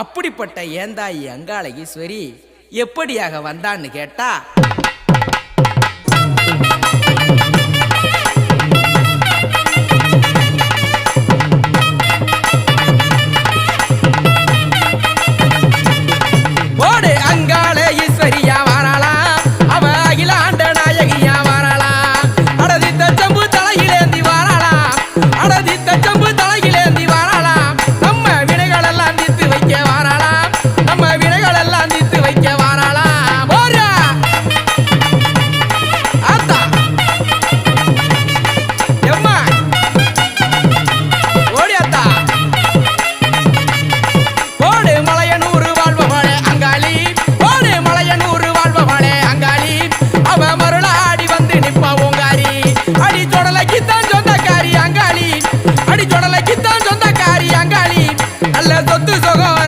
அப்படிப்பட்ட ஏந்தாயி அங்காள ஈஸ்வரி எப்படியாக வந்தான்னு கேட்டா, ஓடு அங்காள ஈஸ்வரியா வாராளாம், அவ அகிலாண்ட நாயகியா வாராளாம். அடதித்த செம்பு தலையிலேந்தி வாராளாம், அடதித்த செம்பு தலையிலேந்தி வாராளாம். நம்ம வினைகள் எல்லாம் தீர்த்து வைக்க வாராளாம், நம்ம வினைகள் எல்லாம் தீர்த்து வைக்க வாராளாம். ஓரா ஆத்தா எம்மா ஓடி ஆத்தா. ஓடு மலையனூர் வாழ்பவளே அங்காளி, ஓடு மலையனூர் வாழ்பவளே அங்காளி. அவ மருளாடி வந்து நிப்பா ஓங்காரி, அடி சொடலைக்குத்தான் சொந்தக்காரி அங்காளி, அடி சொடலைக்குத்தான் சொந்தக்காரி அங்காளி. நல்ல